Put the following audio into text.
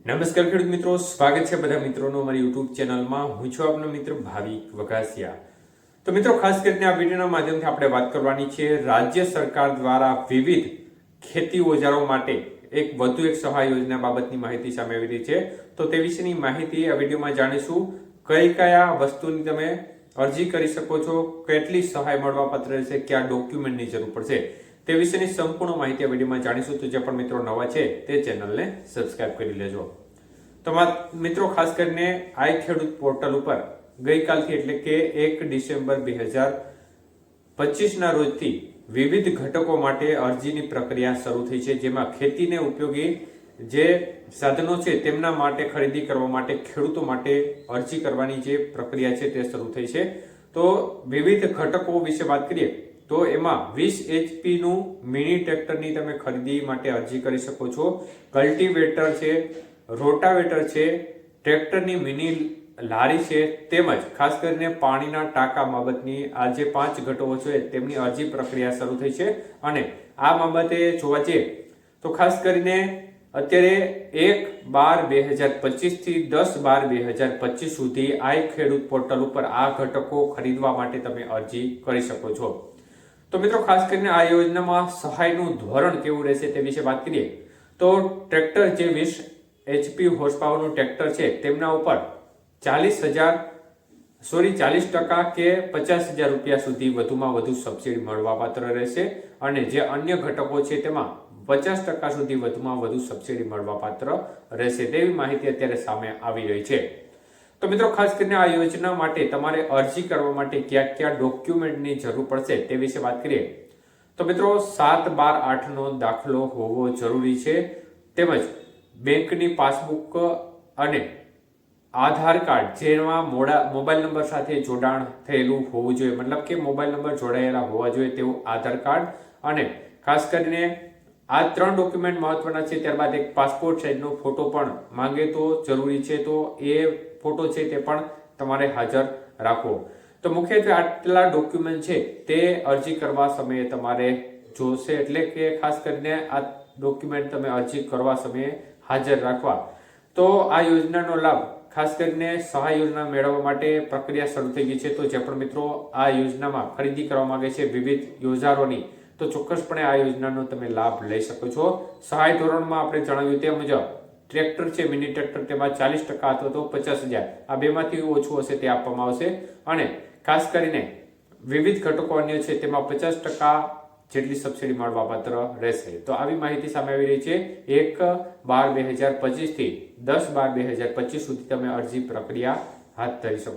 નમસ્કાર ખેડૂત મિત્રો, સ્વાગત છે બધા મિત્રોનું અમારી યુટ્યુબ ચેનલમાં। હું છું આપનો મિત્ર ભાવિક વઘાસિયા। તો મિત્રો, ખાસ કરીને આ વિડીયોના માધ્યમથી આપણે વાત કરવાની છે રાજ્ય સરકાર દ્વારા વિવિધ ખેતી ઓજારો માટે વધુ એક સહાય યોજના બાબતની માહિતી સામે આવી રહી છે। તો તે વિશેની માહિતી આ વિડીયોમાં જાણીશું। કયા વસ્તુની તમે અરજી કરી શકો છો, કેટલી સહાય મળવાપાત્ર રહેશે, કયા ડોક્યુમેન્ટની જરૂર પડશે, તે વિશેની સંપૂર્ણ માહિતી આ વિડીયોમાં જાણીશું। તો જે પણ મિત્રો નવા છે તે ચેનલને સબસ્ક્રાઇબ કરી લેજો। તો મિત્રો, ખાસ કરીને આઈ ખેડૂત પોર્ટલ ઉપર ગઈકાલથી એટલે કે 1 ડિસેમ્બર 2025 ના રોજથી વિવિધ ઘટકો માટે અરજીની પ્રક્રિયા શરૂ થઈ છે, જેમાં ખેતીને ઉપયોગી જે સાધનો છે તેમના માટે ખરીદી કરવા માટે ખેડૂતો માટે અરજી કરવાની જે પ્રક્રિયા છે તે શરૂ થઈ છે। તો વિવિધ ઘટકો વિશે વાત કરીએ તો એમાં 20 HP નું મિની ટ્રેક્ટરની તમે ખરીદી માટે અરજી કરી શકો છો। કલ્ટિવેટર છે, રોટાવેટર છે, ટ્રેક્ટરની મિની લારી છે, તેમજ ખાસ કરીને પાણીના ટાંકા બાબતની આ જે 5 ઘટકો છે તેમની અરજી પ્રક્રિયા શરૂ થઈ છે। અને આ બાબતે જોવા જઈએ તો ખાસ કરીને અત્યારે 1/12/2025 થી 10/12/2025 સુધી આઈ ખેડૂત પોર્ટલ ઉપર આ ઘટકો ખરીદવા માટે તમે અરજી કરી શકો છો। તો મિત્રો, ખાસ કરીને આ યોજનામાં સહાયનું ધોરણ કેવું રહેશે તે વિશે વાત કરીએ તો ટ્રેક્ટર જે 20 HP હોર્સ પાવરનું ટ્રેક્ટર છે તેમના ઉપર 40% કે 50,000 રૂપિયા સુધી વધુમાં વધુ સબસિડી મળવાપાત્ર રહેશે। અને જે અન્ય ઘટકો છે તેમાં 50% સુધી વધુમાં વધુ સબસિડી મળવાપાત્ર રહેશે તેવી માહિતી અત્યારે સામે આવી રહી છે। તો મિત્રો, ખાસ કરીને આ યોજના માટે તમારે અરજી કરવા માટે કયા ડોક્યુમેન્ટની જરૂર પડશે તે વિશે વાત કરીએ તો મિત્રો, 7/12/8 નો દાખલો હોવો જરૂરી છે, તેમજ બેંકની પાસબુક અને આધાર કાર્ડ જેમાં મોબાઈલ નંબર સાથે જોડાણ થયેલું હોવું જોઈએ, મતલબ કે મોબાઈલ નંબર જોડાયેલા હોવા જોઈએ તેવું આધાર કાર્ડ। અને ખાસ કરીને આ 3 ડોક્યુમેન્ટ મહત્વના છે। ત્યારબાદ એક પાસપોર્ટ સાઇઝનો ફોટો પણ માંગે તો જરૂરી છે, તો એ ફોટો છે તે પણ તમારે હાજર રાખવો। તો મુખ્યત્વે આટલા ડોક્યુમેન્ટ છે તે અરજી કરવા સમયે તમારે જોશે, એટલે કે ખાસ કરીને આ ડોક્યુમેન્ટ તમે અરજી કરવા સમયે હાજર રાખવા। તો આ યોજનાનો લાભ ખાસ કરીને સહાય યોજના મેળવવા માટે પ્રક્રિયા શરૂ થઈ ગઈ છે। તો જે પણ મિત્રો આ યોજનામાં ખરીદી કરવા માંગે છે વિવિધ યોજારોની, તો ચોક્કસપણે આ યોજનાનો તમે લાભ લઈ શકો છો। સહાય ધોરણમાં આપણે જણાવ્યું તે મુજબ ટ્રેક્ટર છે, મિની ટ્રેક્ટર, તેમાં 40% અથવા તો 50,000 આ બેમાંથી ઓછું હશે તે આપવામાં આવશે। અને ખાસ કરીને વિવિધ ઘટકો અન્ય છે તેમાં 50% જેટલી સબસિડી મળવાપાત્ર રહેશે। તો આવી માહિતી સામે આવી રહી છે। 1/12/2025 થી 10/12/2025 સુધી તમે અરજી પ્રક્રિયા હાથ ધરી શકો।